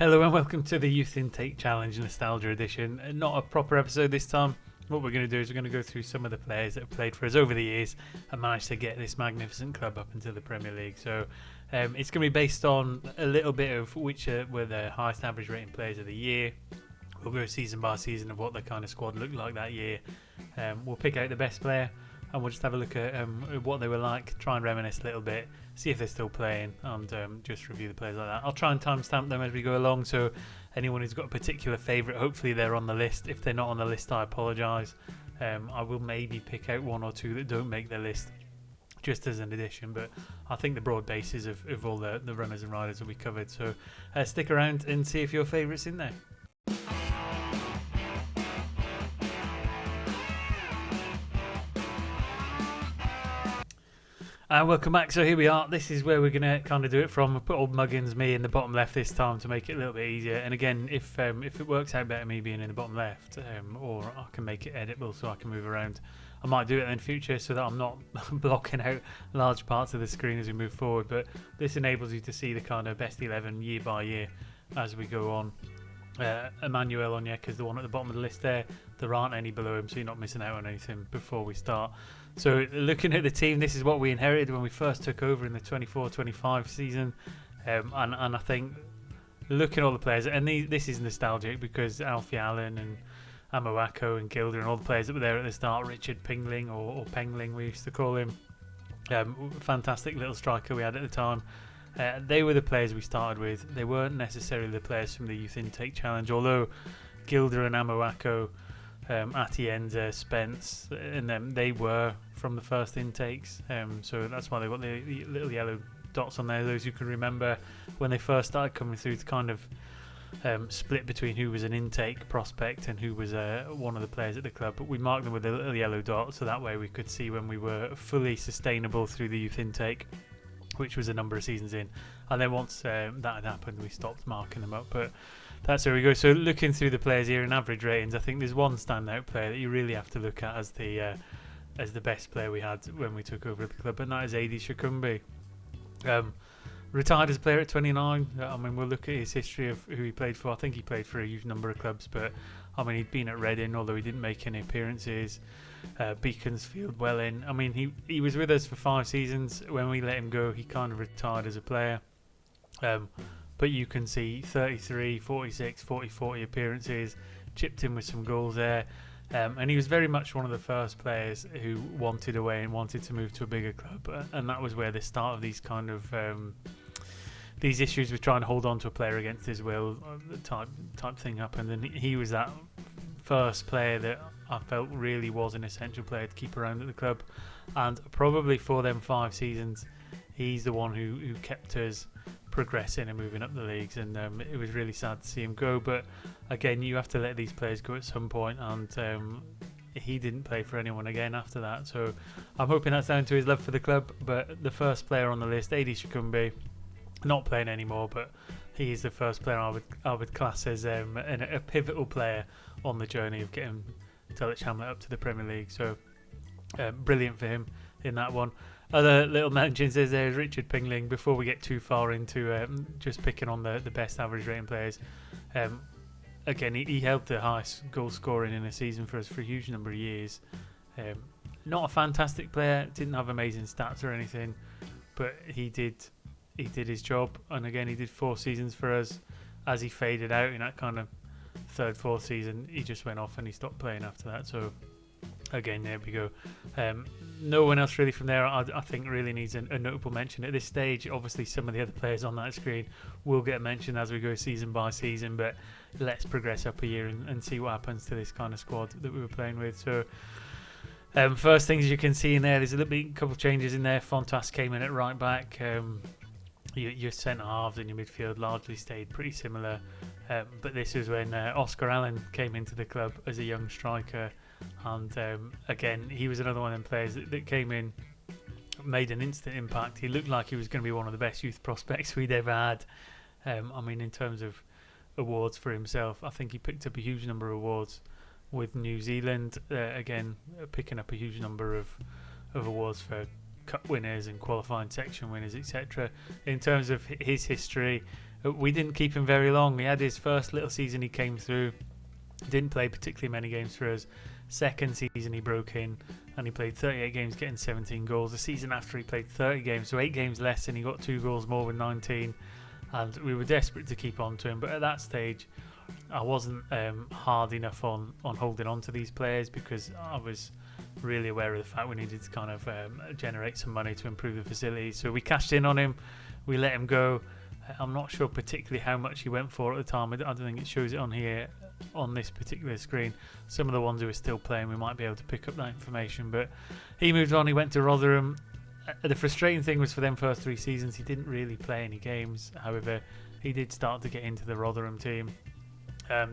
Hello and welcome to the Youth Intake Challenge Nostalgia Edition. Not a proper episode this time. What we're going to do is we're going to go through some of the players that have played for us over the years and managed to get this magnificent club up into the Premier League. So it's going to be based on a little bit of which were the highest average rating players of the year. We'll go season by season of what the kind of squad looked like that year. We'll pick out the best player and we'll just have a look at what they were like, try and reminisce a little bit, see if they're still playing, and just review the players like that. I'll try and timestamp them as we go along, so anyone who's got a particular favourite, hopefully they're on the list. If they're not on the list, I apologise. I will maybe pick out one or two that don't make the list just as an addition, but I think the broad bases of all the runners and riders will be covered. So stick around and see if your favourite's in there. And welcome back. So here we are. This is where we're going to kind of do it from. I'll put old Muggins, me in the bottom left this time to make it a little bit easier. And again, if it works out better me being in the bottom left, or I can make it editable so I can move around, I might do it in future so that I'm not blocking out large parts of the screen as we move forward. But this enables you to see the kind of best 11 year by year as we go on. Emmanuel Onyeka's the one at the bottom of the list there. There aren't any below him, so you're not missing out on anything before we start. So looking at the team, this is what we inherited when we first took over in the 24-25 season. And I think looking at all the players, and this is nostalgic because Alfie Allen and Amoako and Gilder and all the players that were there at the start, Richard Pingling or Pingling we used to call him, fantastic little striker we had at the time. They were the players we started with. They weren't necessarily the players from the Youth Intake Challenge, although Gilder and Amoako, Atienza, Spence, and them, they were from the first intakes. So that's why they've got the little yellow dots on there. Those who can remember when they first started coming through to kind of split between who was an intake prospect and who was one of the players at the club. But we marked them with a little yellow dot so that way we could see when we were fully sustainable through the youth intake, which was a number of seasons in. And then once that had happened, we stopped marking them up. But that's where we go. So looking through the players here in average ratings, I think there's one standout player that you really have to look at as the best player we had when we took over the club, and that is Ade Shokunbi. Retired as a player at 29. I mean, we'll look at his history of who he played for. I think he played for a huge number of clubs, but I mean, he'd been at Reading, although he didn't make any appearances. Beaconsfield, Welling. I mean, he was with us for 5 seasons. When we let him go, he kind of retired as a player. But you can see 33, 46, 40 appearances, chipped in with some goals there. And he was very much one of the first players who wanted away and wanted to move to a bigger club. And that was where the start of these kind of these issues with trying to hold on to a player against his will type thing happened. And he was that first player that I felt really was an essential player to keep around at the club. And probably for them 5 seasons, he's the one who kept us progressing and moving up the leagues, and it was really sad to see him go. But again, you have to let these players go at some point, and he didn't play for anyone again after that. So I'm hoping that's down to his love for the club. But the first player on the list, Ade Shokunbi, not playing anymore, but he is the first player I would class as a pivotal player on the journey of getting Dulwich Hamlet up to the Premier League. So brilliant for him in that one. Other little mentions there's Richard Pingling. Before we get too far into just picking on the best average rating players, again, he held the highest goal scoring in a season for us for a huge number of years. Not a fantastic player, didn't have amazing stats or anything, but he did his job. And again, he did 4 seasons for us. As he faded out in that kind of 3rd, 4th season, he just went off and he stopped playing after that. So again, there we go. No one else really from there I think really needs a notable mention at this stage. Obviously some of the other players on that screen will get mentioned as we go season by season, but let's progress up a year and see what happens to this kind of squad that we were playing with. So first things you can see in there's a couple of changes in there. Fontas came in at right back. Your centre halves and your midfield largely stayed pretty similar, but this was when Oscar Allen came into the club as a young striker. And again, he was another one of them players that came in, made an instant impact. He looked like he was going to be one of the best youth prospects we'd ever had. I mean, in terms of awards for himself, I think he picked up a huge number of awards with New Zealand. Again, picking up a huge number of awards for cup winners and qualifying section winners, etc. In terms of his history, we didn't keep him very long. He had his first little season, he came through, didn't play particularly many games for us. Second season he broke in and he played 38 games, getting 17 goals. The season after he played 30 games, so 8 games less, and he got 2 goals more with 19. And we were desperate to keep on to him, but at that stage I wasn't hard enough on holding on to these players, because I was really aware of the fact we needed to kind of generate some money to improve the facilities. So we cashed in on him, we let him go. I'm not sure particularly how much he went for at the time. I don't think it shows it on here on this particular screen. Some of the ones who are still playing, we might be able to pick up that information, but he moved on. He went to Rotherham. The frustrating thing was, for them first 3 seasons he didn't really play any games. However, he did start to get into the Rotherham team.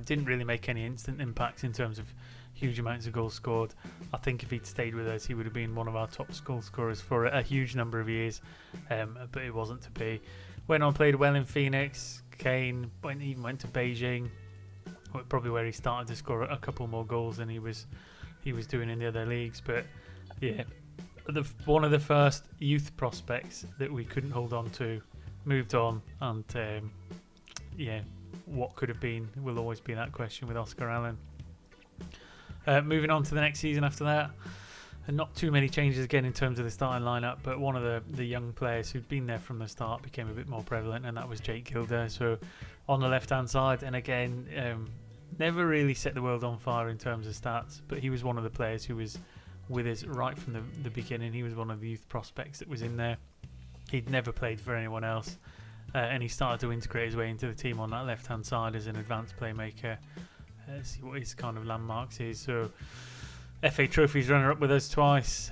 Didn't really make any instant impacts in terms of huge amounts of goals scored. I think if he'd stayed with us, he would have been one of our top goal scorers for a huge number of years, but it wasn't to be. Went on, played well in Phoenix, Kane, even went to Beijing, probably where he started to score a couple more goals than he was doing in the other leagues. But yeah, one of the first youth prospects that we couldn't hold on to moved on, and yeah, what could have been will always be that question with Oscar Allen. Moving on to the next season after that, and not too many changes again in terms of the starting lineup, but one of the young players who'd been there from the start became a bit more prevalent, and that was Jake Gilder. So on the left hand side, and again, never really set the world on fire in terms of stats, but he was one of the players who was with us right from the beginning. He was one of the youth prospects that was in there. He'd never played for anyone else, and he started to integrate his way into the team on that left hand side as an advanced playmaker. See what his kind of landmarks is. So FA Trophies runner up with us twice,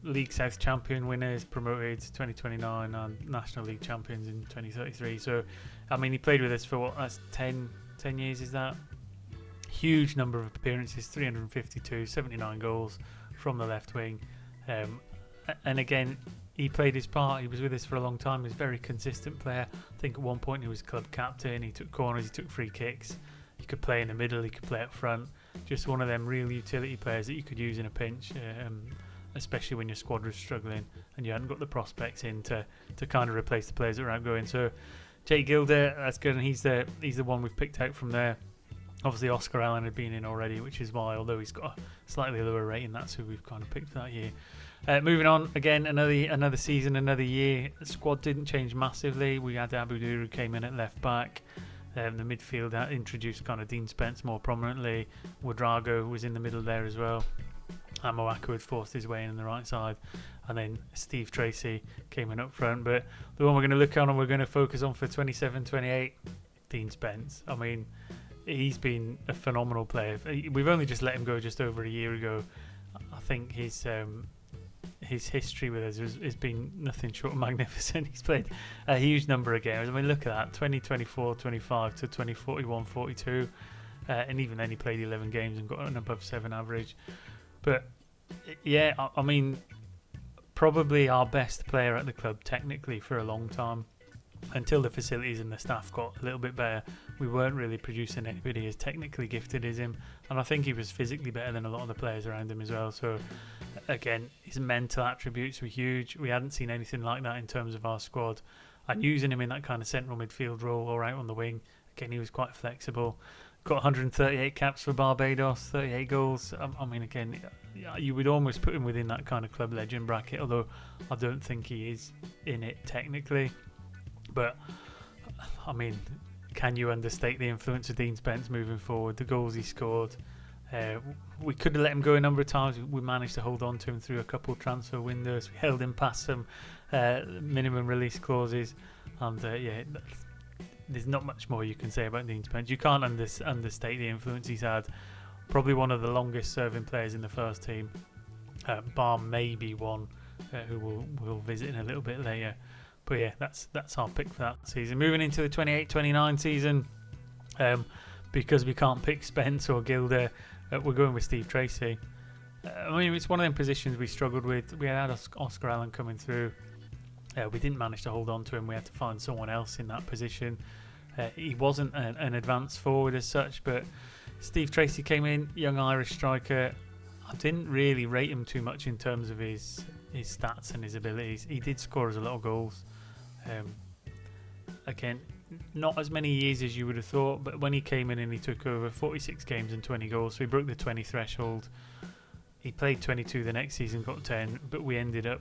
League South champion winners, promoted 2029, and National League champions in 2033. So I mean, he played with us for what, that's 10 years, is that? Huge number of appearances, 352, 79 goals from the left wing, and again, he played his part. He was with us for a long time. He was a very consistent player. I think at one point he was club captain. He took corners, he took free kicks. He could play in the middle, he could play up front. Just one of them real utility players that you could use in a pinch, especially when your squad was struggling and you hadn't got the prospects in to kind of replace the players that were outgoing. So Jake Gilder, that's good, and he's the one we've picked out from there. Obviously Oscar Allen had been in already, which is why, although he's got a slightly lower rating, that's who we've kind of picked that year. Moving on, again, another season, another year. The squad didn't change massively. We had Abudur, who came in at left back. The midfield introduced kind of Dean Spence more prominently. Wadrago was in the middle there as well. Amoako had forced his way in on the right side, and then Steve Tracy came in up front. But the one we're going to look on and we're going to focus on for 27-28, Dean Spence. I mean, he's been a phenomenal player. We've only just let him go just over a year ago. I think his history with us has been nothing short of magnificent. He's played a huge number of games. I mean, look at that, 2024, 25 to 2041, 42, and even then he played 11 games and got an above 7 average. But yeah, I mean, probably our best player at the club technically for a long time. Until the facilities and the staff got a little bit better, we weren't really producing anybody as technically gifted as him, and I think he was physically better than a lot of the players around him as well. So again, his mental attributes were huge. We hadn't seen anything like that in terms of our squad, and using him in that kind of central midfield role or out on the wing, again, he was quite flexible. Got 138 caps for Barbados, 38 goals. I mean, again, you would almost put him within that kind of club legend bracket, although I don't think he is in it technically. But I mean, can you understate the influence of Dean Spence moving forward? The goals he scored. We could have let him go a number of times. We managed to hold on to him through a couple of transfer windows. We held him past some minimum release clauses, and yeah, there's not much more you can say about Dean Spence. You can't understate the influence he's had. Probably one of the longest serving players in the first team, bar maybe one who we'll visit in a little bit later. But yeah, that's our pick for that season. Moving into the 28-29 season, because we can't pick Spence or Gilder, we're going with Steve Tracy. I mean, it's one of them positions we struggled with. We had Oscar Allen coming through. We didn't manage to hold on to him. We had to find someone else in that position. He wasn't an advanced forward as such, but Steve Tracy came in, young Irish striker. I didn't really rate him too much in terms of his stats and his abilities. He did score us a lot of goals. Again, not as many years as you would have thought, but when he came in and he took over, 46 games and 20 goals, so he broke the 20 threshold. He played 22 the next season, got 10, but we ended up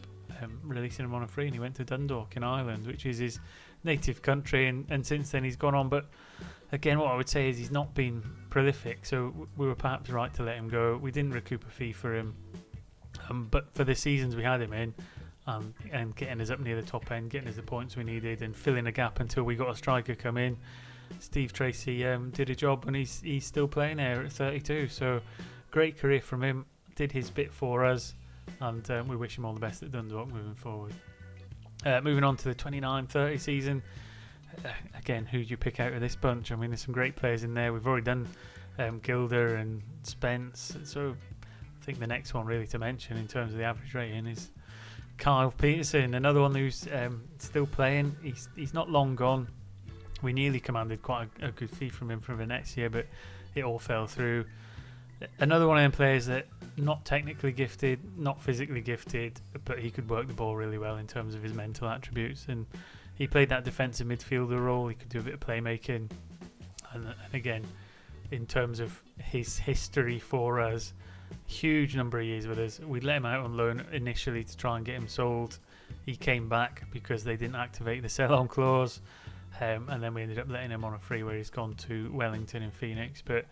releasing him on a free, and he went to Dundalk in Ireland, which is his native country, and since then he's gone on. But again, what I would say is he's not been prolific, so we were perhaps right to let him go. We didn't recoup a fee for him, but for the seasons we had him in, and getting us up near the top end, getting us the points we needed, and filling a gap until we got a striker come in, Steve Tracy did a job, and he's still playing there at 32. So great career from him. Did his bit for us, and we wish him all the best at Dundalk moving forward. Moving on to the 29-30 season. Again, who do you pick out of this bunch? I mean, there's some great players in there. We've already done Gilder and Spence, so I think the next one really to mention in terms of the average rating is Kyle Peterson, another one who's still playing. He's not long gone. We nearly commanded quite a good fee from him for the next year, but it all fell through. Another one of them players that not technically gifted, not physically gifted, but he could work the ball really well in terms of his mental attributes, and he played that defensive midfielder role. He could do a bit of playmaking, and again, in terms of his history for us, huge number of years with us. We let him out on loan initially to try and get him sold. He came back because they didn't activate the sell-on clause, and then we ended up letting him on a free, where he's gone to Wellington in Phoenix. But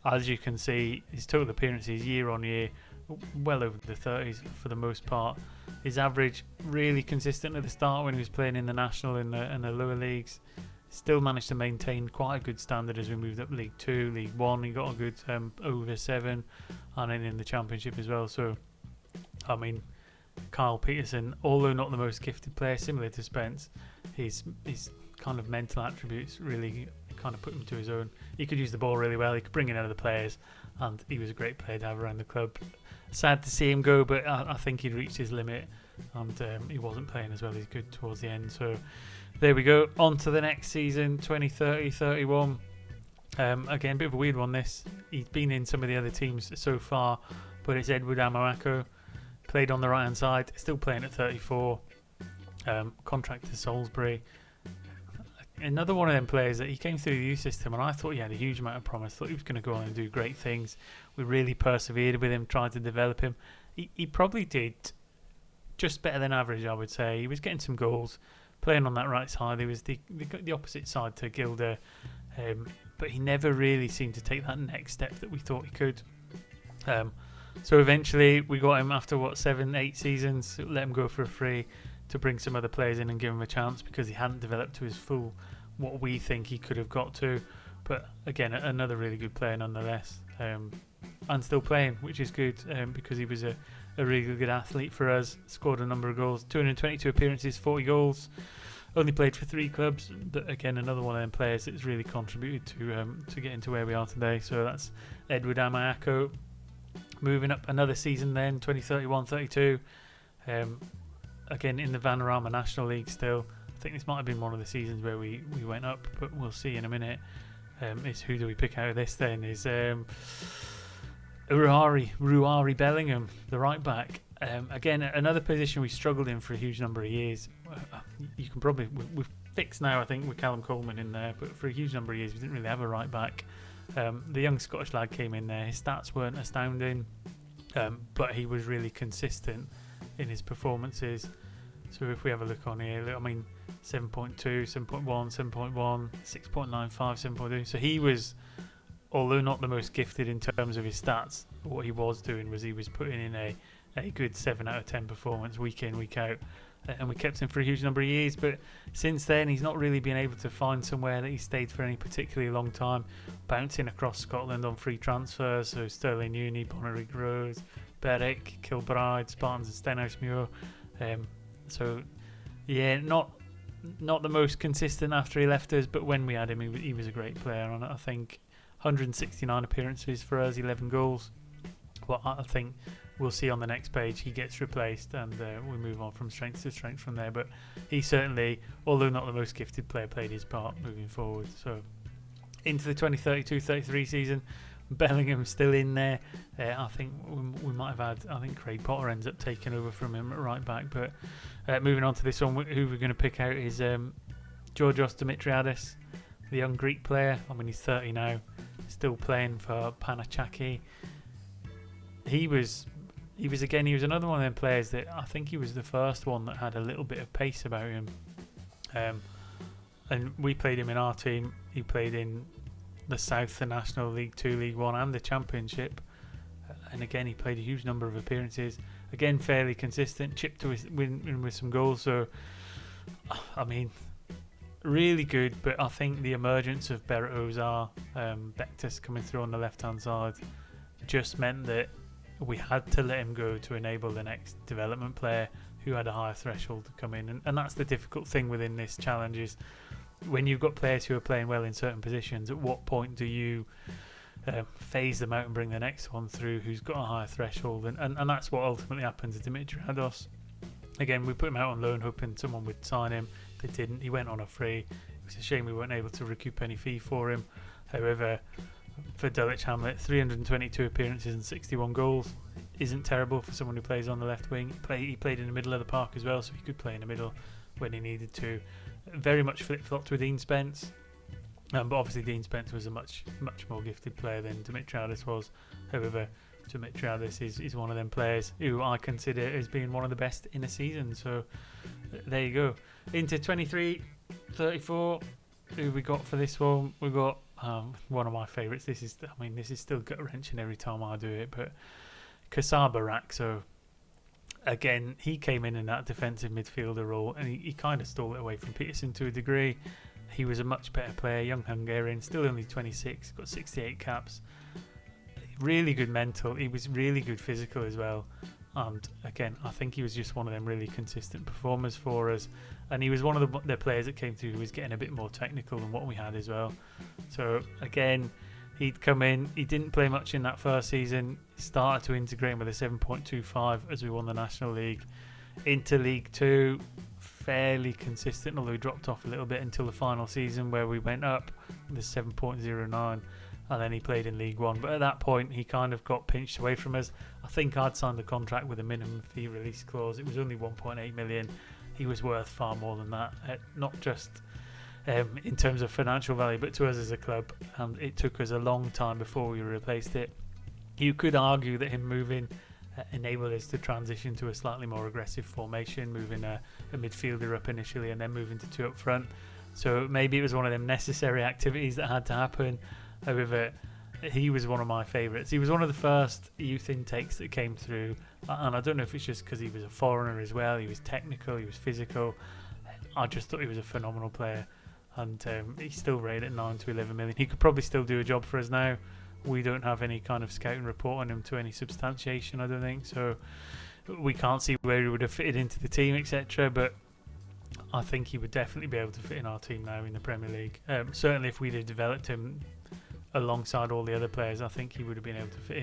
as you can see, his total appearances year on year, well over the 30s for the most part. His average really consistent at the start when he was playing in the national and the lower leagues. Still managed to maintain quite a good standard as we moved up League 2, League 1. He got a good over 7, and then in the Championship as well. So, I mean, Kyle Peterson, although not the most gifted player, similar to Spence, his kind of mental attributes really kind of put him to his own. He could use the ball really well. He could bring in other players, and he was a great player to have around the club. Sad to see him go, but I think he'd reached his limit, and he wasn't playing as well as he could towards the end. So there we go. On to the next season, 2030-31. Again, a bit of a weird one this. He's been in some of the other teams so far, but it's Edward Amoako. Played on the right hand side, still playing at 34. Contract to Salisbury. Another one of them players that he came through the youth system, and I thought he had a huge amount of promise. Thought he was going to go on and do great things. We really persevered with him, tried to develop him. He probably did just better than average, I would say. He was getting some goals, playing on that right side. He was the opposite side to Gilder, but he never really seemed to take that next step that we thought he could. So eventually we got him after 7-8 seasons, let him go for a free to bring some other players in and give him a chance, because he hadn't developed to his full what we think he could have got to. But again, another really good player nonetheless, and still playing, which is good, because he was a really good athlete for us. Scored a number of goals, 222 appearances, 40 goals. Only played for 3 clubs, but again, another one of them players that's really contributed to getting to where we are today. So that's Edward Amoako. Moving up another season then, 2031-32. Again, in the Vanarama National League still. I think this might have been one of the seasons where we went up, but we'll see in a minute. Is who do we pick out of this then? Is Ruari Bellingham, the right back. Again, another position we struggled in for a huge number of years. You can probably, we've fixed now, I think, with Calum Coleman in there, but for a huge number of years we didn't really have a right back. The young Scottish lad came in there. His stats weren't astounding, but he was really consistent in his performances. So if we have a look on here, I mean, 7.2, 7.1, 7.1, 6.95, 7.2. So he was, although not the most gifted in terms of his stats, what he was doing was he was putting in a good 7 out of 10 performance week in, week out. And we kept him for a huge number of years, but since then he's not really been able to find somewhere that he stayed for any particularly long time, bouncing across Scotland on free transfers. So Stirling Uni, Bonnyrigg Rose, Berwick, Kilbride, Spartans and Stenhousemuir. So yeah, not the most consistent after he left us, but when we had him, he was a great player. And I think 169 appearances for us, 11 goals. Well, I think we'll see on the next page he gets replaced, and we move on from strength to strength from there. But he certainly, although not the most gifted player, played his part moving forward. So into the 2032-33 season, Bellingham's still in there. I think we might have had, I think Craig Potter ends up taking over from him at right back. But moving on to this one, who we're going to pick out is Giorgios Dmitriadis, the young Greek player. I mean, he's 30 now, still playing for Panathinaikos. He was another one of them players that I think he was the first one that had a little bit of pace about him. And we played him in our team. He played in the South, the National League 2, League 1 and the Championship. And again, he played a huge number of appearances. Again, fairly consistent, chipped to win with some goals. So, I mean, really good. But I think the emergence of Berat Ozer, Bektas coming through on the left-hand side, just meant that we had to let him go to enable the next development player who had a higher threshold to come in. And that's the difficult thing within this challenge is when you've got players who are playing well in certain positions, at what point do you phase them out and bring the next one through who's got a higher threshold? And that's what ultimately happened to Dmitriadis. Again, we put him out on loan hoping someone would sign him. They didn't. He went on a free. It was a shame we weren't able to recoup any fee for him. However, for Dulwich Hamlet, 322 appearances and 61 goals isn't terrible for someone who plays on the left wing. He played in the middle of the park as well, so he could play in the middle when he needed to. Very much flip-flopped with Dean Spence, but obviously Dean Spence was a much more gifted player than Dmitriadis was. However, Dmitriadis is one of them players who I consider as being one of the best in a season. So there you go. Into 23-34. Who we got for this one? We got one of my favourites. This is still gut-wrenching every time I do it, but Csaba Racsko. Again, he came in that defensive midfielder role, and he kind of stole it away from Peterson to a degree. He was a much better player, young Hungarian, still only 26, got 68 caps. Really good mental. He was really good physical as well. And again, I think he was just one of them really consistent performers for us. And he was one of the players that came through who was getting a bit more technical than what we had as well. So again, he'd come in. He didn't play much in that first season. Started to integrate with a 7.25 as we won the National League. Into League 2, fairly consistent, although he dropped off a little bit until the final season where we went up with a 7.09. And then he played in League 1. But at that point, he kind of got pinched away from us. I think I'd signed the contract with a minimum fee release clause. It was only 1.8 million. He was worth far more than that, not just in terms of financial value, but to us as a club. And it took us a long time before we replaced it. You could argue that him moving enabled us to transition to a slightly more aggressive formation, moving a midfielder up initially and then moving to two up front. So maybe it was one of them necessary activities that had to happen. However, he was one of my favourites. He was one of the first youth intakes that came through, and I don't know if it's just because he was a foreigner as well. He was technical, he was physical. I just thought he was a phenomenal player, and he's still rated at 9 to 11 million. He could probably still do a job for us now. We don't have any kind of scouting report on him to any substantiation, I don't think, so we can't see where he would have fitted into the team, etc. But I think he would definitely be able to fit in our team now in the Premier League. Certainly if we'd have developed him alongside all the other players, I think he would have been able to fit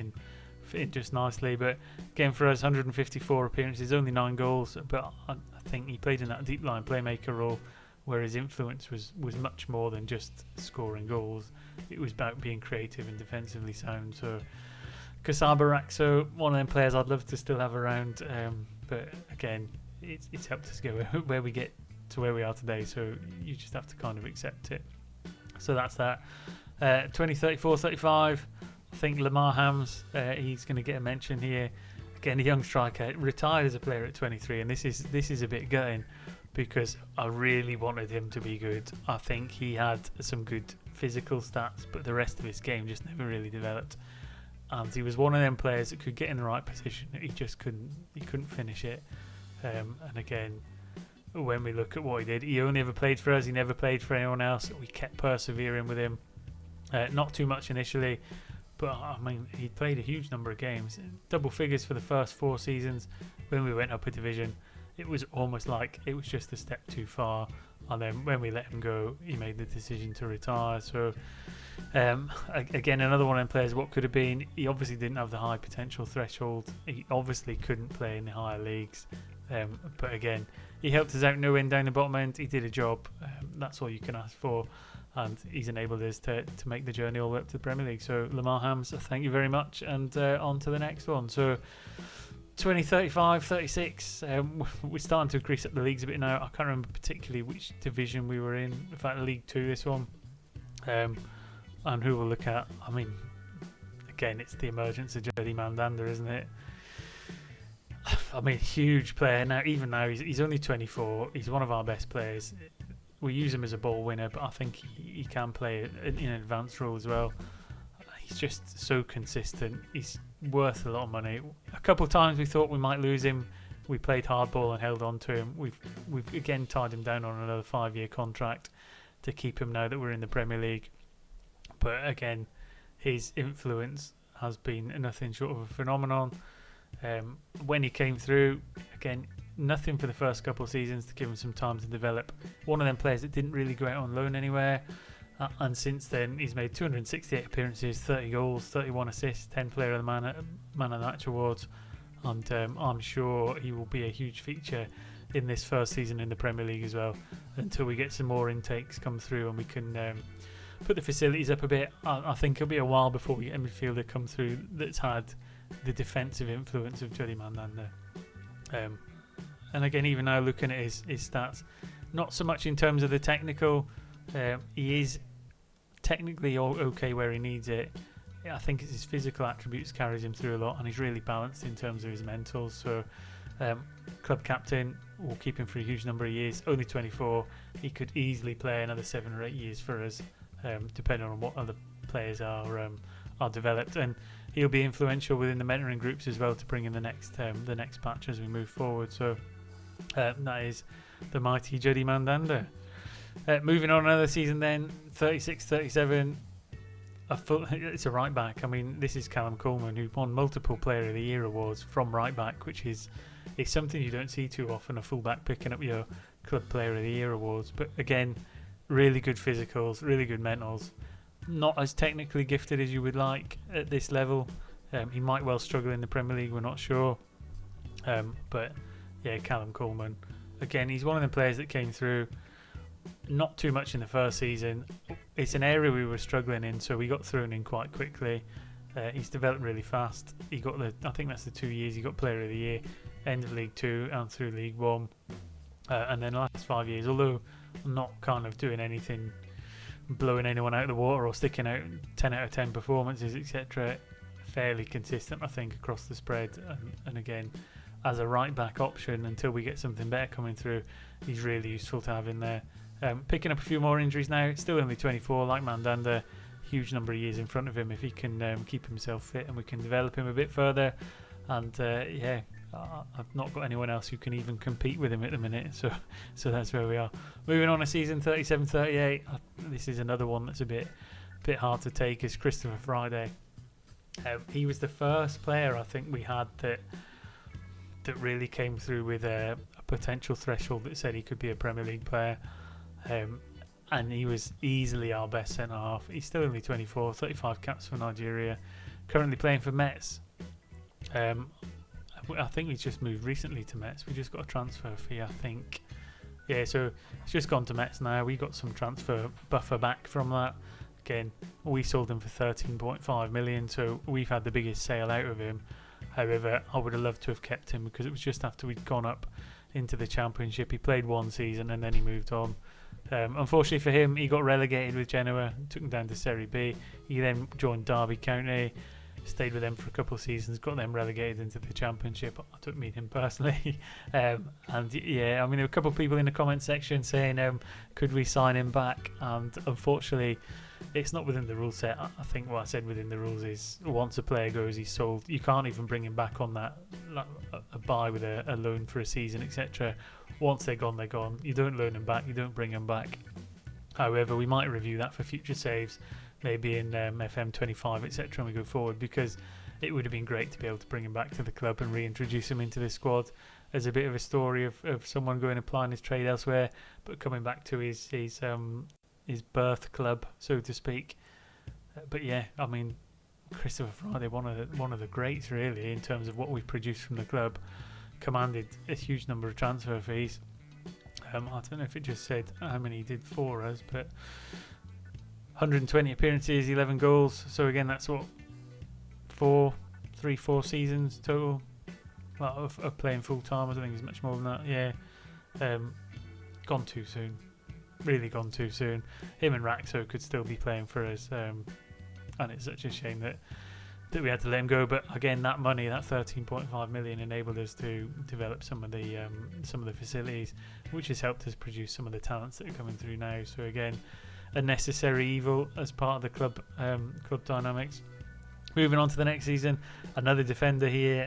in just nicely. But again, for us, 154 appearances, only 9 goals, but I think he played in that deep line playmaker role where his influence was much more than just scoring goals. It was about being creative and defensively sound. So Csaba Racsko, one of them players I'd love to still have around, but again, it's helped us get where we get to where we are today, so you just have to kind of accept it. So that's that. 34-35, I think Lamar Hams, he's going to get a mention here. Again, a young striker, retired as a player at 23, and this is a bit gutting because I really wanted him to be good. I think he had some good physical stats, but the rest of his game just never really developed. And he was one of them players that could get in the right position. He just couldn't finish it. And again, when we look at what he did, he only ever played for us. He never played for anyone else. We kept persevering with him. Not too much initially, but I mean, he played a huge number of games, double figures for the first 4 seasons. When we went up a division, it was almost like it was just a step too far. And then when we let him go, he made the decision to retire. So again, another one of them players, what could have been. He obviously didn't have the high potential threshold. He obviously couldn't play in the higher leagues. But again, he helped us out no end down the bottom end. He did a job. That's all you can ask for. And he's enabled us to make the journey all the way up to the Premier League. So Lamar Hams, thank you very much. And on to the next one. So 20, 35, 36. We're starting to grease up the leagues a bit now. I can't remember particularly which division we were in. In fact, League 2, this one. And who we'll look at. I mean, again, it's the emergence of Juddy Mandanda, isn't it? I mean, huge player. Now, even now, he's only 24. He's one of our best players. We use him as a ball winner, but I think he can play in an advanced role as well. He's just so consistent. He's worth a lot of money. A couple of times we thought we might lose him. We played hardball and held on to him. We've again tied him down on another 5-year contract to keep him now that we're in the Premier League. But again, his influence has been nothing short of a phenomenon. When he came through, again, nothing for the first couple of seasons to give him some time to develop. One of them players that didn't really go out on loan anywhere. And since then, he's made 268 appearances, 30 goals, 31 assists, 10 Player of the Man of the Match awards. And I'm sure he will be a huge feature in this first season in the Premier League as well, until we get some more intakes come through and we can put the facilities up a bit. I think it'll be a while before we get a midfielder come through that's had the defensive influence of Juddy Mandanda. And again, even now looking at his stats, not so much in terms of the technical. He is technically okay where he needs it. I think it's his physical attributes carries him through a lot, and he's really balanced in terms of his mentals. So club captain will keep him for a huge number of years. Only 24. He could easily play another 7 or 8 years for us, depending on what other players are developed, and he'll be influential within the mentoring groups as well to bring in the next batch as we move forward. So that is the mighty Juddy Mandanda. Moving on another season then, 36-37. It's a right back. I mean, this is Calum Coleman, who won multiple Player of the Year awards from right back, which is something you don't see too often, a fullback picking up your club Player of the Year awards. But again, really good physicals, really good mentals. Not as technically gifted as you would like at this level. He might well struggle in the Premier League, we're not sure. But yeah, Calum Coleman. Again, he's one of the players that came through. Not too much in the first season. It's an area we were struggling in, so we got thrown in quite quickly. He's developed really fast. He got I think that's the 2 years he got Player of the Year, end of League 2 and through League 1. And then the last 5 years, although I'm not kind of doing anything, blowing anyone out of the water or sticking out 10 out of 10 performances, etc., fairly consistent, I think, across the spread. And again, as a right back option until we get something better coming through, he's really useful to have in there. Picking up a few more injuries now, still only 24, like Mandanda. Huge number of years in front of him if he can keep himself fit and we can develop him a bit further. And I've not got anyone else who can even compete with him at the minute, so that's where we are. Moving on to season 37-38, this is another one that's a bit hard to take, is Christopher Friday. He was the first player I think we had that really came through with a potential threshold that said he could be a Premier League player. And he was easily our best centre half. He's still only 24, 35 caps for Nigeria, currently playing for Metz. I think he's just moved recently to Metz. We just got a transfer fee, I think. Yeah, so he's just gone to Metz now. We got some transfer buffer back from that. Again, we sold him for 13.5 million, so we've had the biggest sale out of him. However, I would have loved to have kept him because it was just after we'd gone up into the Championship. He played one season and then he moved on. Unfortunately for him, he got relegated with Genoa, took him down to Serie B. He then joined Derby County, stayed with them for a couple of seasons, got them relegated into the Championship. I took meet him personally. And yeah, I mean, there were a couple of people in the comment section saying, could we sign him back? And unfortunately, it's not within the rule set. I think what I said within the rules is once a player goes, he's sold. You can't even bring him back on that, like a buy with a loan for a season, etc. Once they're gone, they're gone. You don't loan them back, you don't bring them back. However, we might review that for future saves, maybe in FM24, etc. when we go forward, because it would have been great to be able to bring him back to the club and reintroduce him into the squad as a bit of a story of someone going and applying his trade elsewhere, but coming back to his birth club, so to speak. But yeah, I mean, Christopher Friday, one of the greats really in terms of what we've produced from the club, commanded a huge number of transfer fees. I don't know if it just said how many he did for us, but 120 appearances, 11 goals. So again, that's what 4 seasons total. of playing full time. I don't think he's much more than that. Yeah, gone too soon. Really gone too soon. Him and Racsko could still be playing for us, and it's such a shame that we had to let him go. But again, that money, that 13.5 million, enabled us to develop some of the facilities, which has helped us produce some of the talents that are coming through now. So again, a necessary evil as part of the club dynamics. Moving on to the next season, another defender here,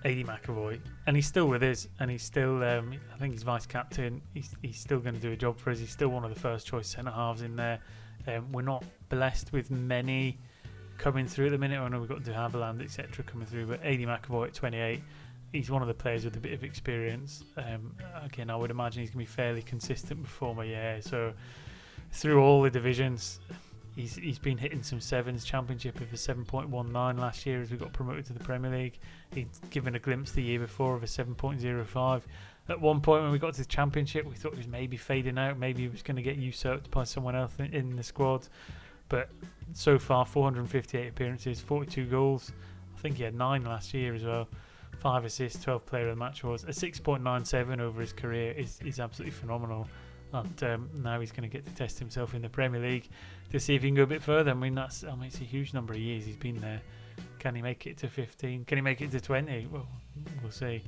Ady Mcavoy, and he's still with us, and he's still I think he's vice captain. He's still going to do a job for us. He's still one of the first choice centre halves in there. We're not blessed with many coming through at the minute. I know we've got De Havilland, etc. coming through, but Ady Mcavoy at 28, he's one of the players with a bit of experience. Again, I would imagine he's going to be fairly consistent performer. Yeah, so through all the divisions, he's been hitting some sevens. Championship of a 7.19 last year as we got promoted to the Premier League. He'd given a glimpse the year before of a 7.05. At one point when we got to the Championship, we thought he was maybe fading out. Maybe he was going to get usurped by someone else in the squad. But so far, 458 appearances, 42 goals. I think he had 9 last year as well. 5 assists, 12 player of the match awards. A 6.97 over his career is absolutely phenomenal. And now he's going to get to test himself in the Premier League to see if he can go a bit further. I mean, it's a huge number of years he's been there. Can he make it to 15? Can he make it to 20? Well, we'll see.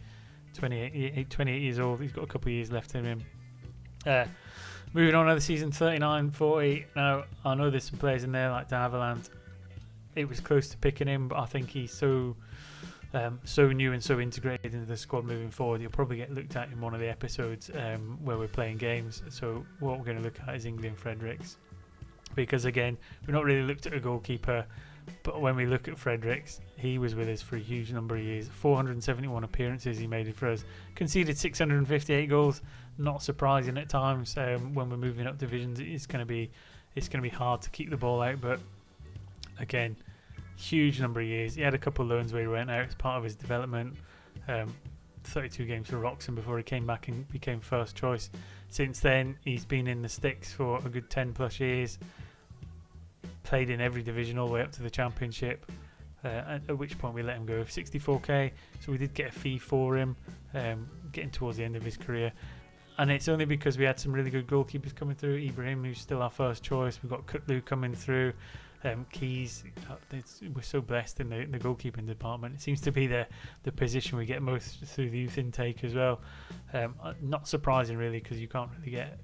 28 years old. He's got a couple of years left in him. Moving on to the season, 39, 40. Now, I know there's some players in there like De Havilland. It was close to picking him, but I think he's so new and so integrated into the squad moving forward. He'll probably get looked at in one of the episodes where we're playing games. So what we're going to look at is Inglian Fredricks, because again, we've not really looked at a goalkeeper, but when we look at Fredricks, he was with us for a huge number of years. 471 appearances he made for us, conceded 658 goals. Not surprising at times. When we're moving up divisions, it's going to be hard to keep the ball out, but again, huge number of years. He had a couple of loans where he went out as part of his development. 32 games for Wroxham before he came back and became first choice. Since then, he's been in the sticks for a good 10 plus years. Played in every division all the way up to the Championship. At which point we let him go for 64k. So we did get a fee for him, getting towards the end of his career. And it's only because we had some really good goalkeepers coming through. Ibrahim, who's still our first choice. We've got Kutlu coming through. Keys, we're so blessed in the goalkeeping department. It seems to be the position we get most through the youth intake as well. Not surprising really, because you can't really get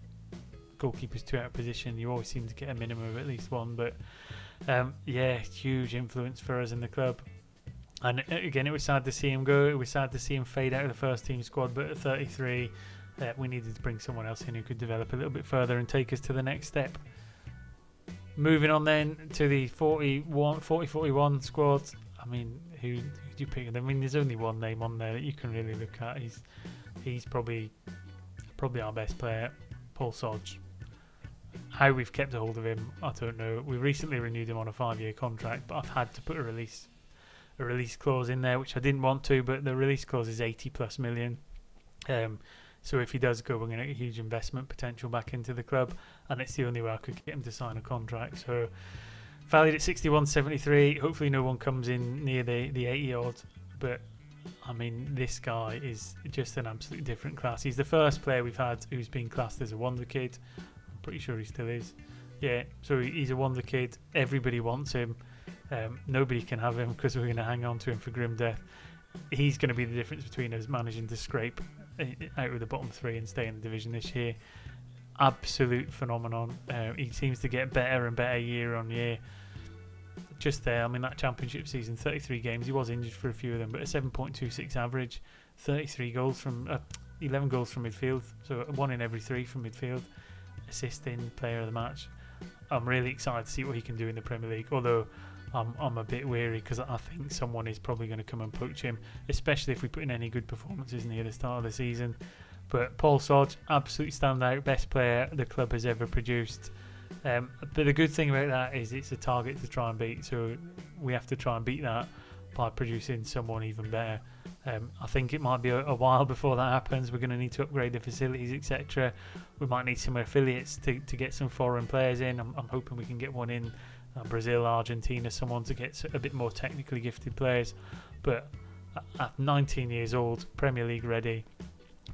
goalkeepers too out of position. You always seem to get a minimum of at least one. But huge influence for us in the club. And again, it was sad to see him go. It was sad to see him fade out of the first team squad. But at 33, we needed to bring someone else in who could develop a little bit further and take us to the next step. Moving on then to the 40-41 squad. I mean, who do you pick? I mean, there's only one name on there that you can really look at. He's probably our best player, Paul Sodje. How we've kept a hold of him, I don't know. We recently renewed him on a 5-year contract, but I've had to put a release clause in there, which I didn't want to, but the release clause is 80+ million. So if he does go, we're going to get a huge investment potential back into the club, and it's the only way I could get him to sign a contract. So valued at 61.73. Hopefully no one comes in near the 80 odd, but I mean, this guy is just an absolute different class. He's the first player we've had who's been classed as a wonder kid. I'm pretty sure he still is. Yeah, so he's a wonder kid. Everybody wants him. Nobody can have him because we're going to hang on to him for grim death. He's going to be the difference between us managing to scrape out of the bottom 3 and stay in the division this year. Absolute phenomenon. He seems to get better and better year on year. Just there, I mean, that Championship season, 33 games, he was injured for a few of them, but a 7.26 average, 33 goals from 11 goals from midfield, so 1 in every 3 from midfield, assisting player of the match. I'm really excited to see what he can do in the Premier League, although I'm a bit weary because I think someone is probably going to come and poach him, especially if we put in any good performances near the start of the season. But Paul Sodje, absolute standout, best player the club has ever produced. But the good thing about that is it's a target to try and beat, so we have to try and beat that by producing someone even better. I think it might be a while before that happens. We're going to need to upgrade the facilities, etc. We might need some affiliates to get some foreign players in. I'm hoping we can get one in Brazil, Argentina, someone to get a bit more technically gifted players. But At 19 years old, Premier League ready,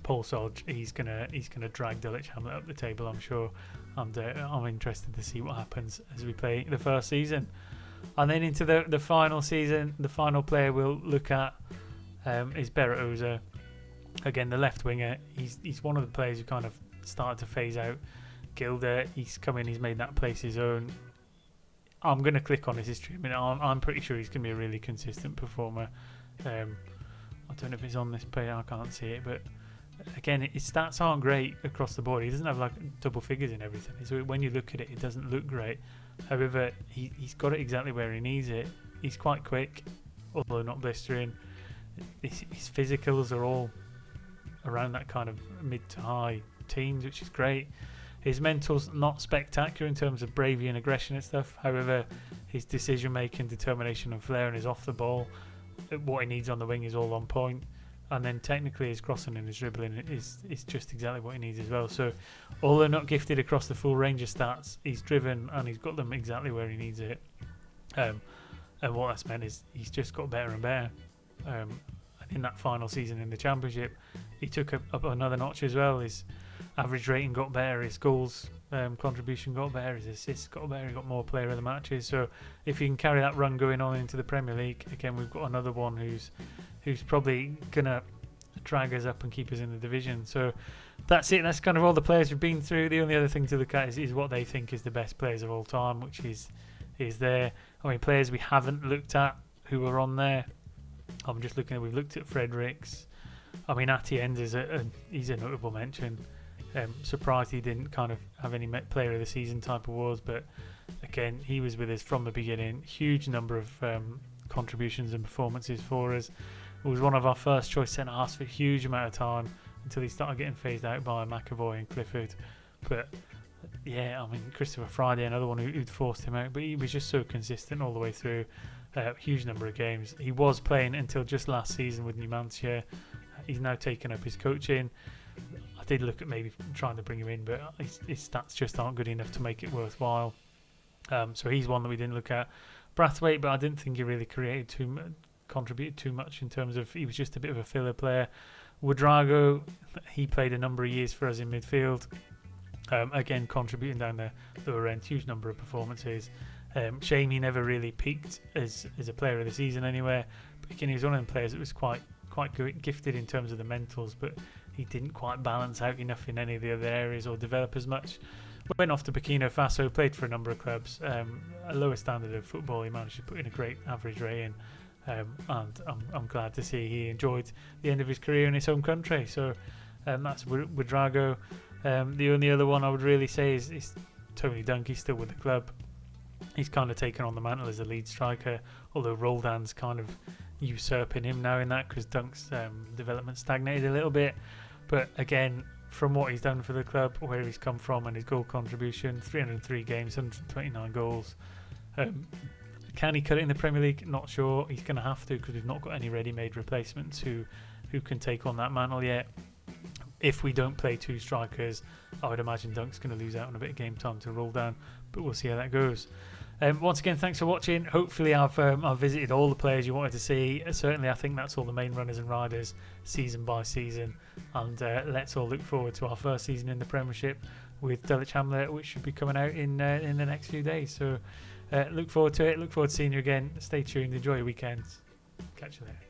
Paul Sodje, he's gonna drag Dulwich Hamlet up the table, I'm sure. And I'm interested to see what happens as we play the first season. And then into the final season, the final player we'll look at is Berat Ozer. Again, the left winger. He's one of the players who kind of started to phase out. Gilder, he's come in, he's made that place his own. I'm going to click on his history. I mean, I'm pretty sure he's going to be a really consistent performer. I don't know if it's on this page, I can't see it, but again, his stats aren't great across the board. He doesn't have like double figures in everything. So when you look at it, it doesn't look great. However, he's got it exactly where he needs it. He's quite quick, although not blistering. His physicals are all around that kind of mid to high teens, which is great. His mental's not spectacular in terms of bravery and aggression and stuff. However, his decision making, determination and flair and his off the ball, what he needs on the wing is all on point. And then technically his crossing and his dribbling is just exactly what he needs as well. So although not gifted across the full range of stats, he's driven and he's got them exactly where he needs it. And what that's meant is he's just got better and better. And in that final season in the Championship, he took up another notch as well. His average rating got better, his goals contribution got better, his assists got better, he got more player of the matches. So if you can carry that run going on into the Premier League, again we've got another one who's probably gonna drag us up and keep us in the division. So that's it. That's kind of all the players we've been through. The only other thing to look at is what they think is the best players of all time, which is there. I mean, players we haven't looked at who are on there. I'm just looking at. We've looked at Fredricks. I mean, Atienza is he's a notable mention. Surprised he didn't kind of have any player of the season type awards, but again, he was with us from the beginning. Huge number of contributions and performances for us. It was one of our first choice centre halves for a huge amount of time until he started getting phased out by McAvoy and Clifford. But yeah, I mean, Christopher Friday, another one who'd forced him out, but he was just so consistent all the way through. Huge number of games. He was playing until just last season with Numancia. He's now taken up his coaching. I did look at maybe trying to bring him in, but his stats just aren't good enough to make it worthwhile. So he's one that we didn't look at. Brathwaite, but I didn't think he really contributed too much in terms of, he was just a bit of a filler player. Ouedraogo, he played a number of years for us in midfield. Again, contributing down the lower end, huge number of performances. Shame he never really peaked as a player of the season anywhere. But again, he was one of the players that was quite good, gifted in terms of the mentals, but he didn't quite balance out enough in any of the other areas or develop as much. Went off to Burkina Faso, played for a number of clubs. A lower standard of football, he managed to put in a great average rating. And I'm glad to see he enjoyed the end of his career in his home country. So that's Ouedraogo. The only other one I would really say is Tony Dunk. He's still with the club. He's kind of taken on the mantle as a lead striker, although Roldan's kind of usurping him now in that because Dunk's development stagnated a little bit. But again, from what he's done for the club, where he's come from and his goal contribution, 303 games, 129 goals. Can he cut it in the Premier League? Not sure. He's going to have to because we've not got any ready-made replacements who can take on that mantle yet. If we don't play two strikers, I would imagine Dunk's going to lose out on a bit of game time to Roldan, but we'll see how that goes. Once again, thanks for watching. Hopefully I've visited all the players you wanted to see. Certainly I think that's all the main runners and riders season by season, and let's all look forward to our first season in the Premiership with Dulwich Hamlet, which should be coming out in the next few days. So look forward to it. Look forward to seeing you again. Stay tuned. Enjoy your weekends. Catch you later.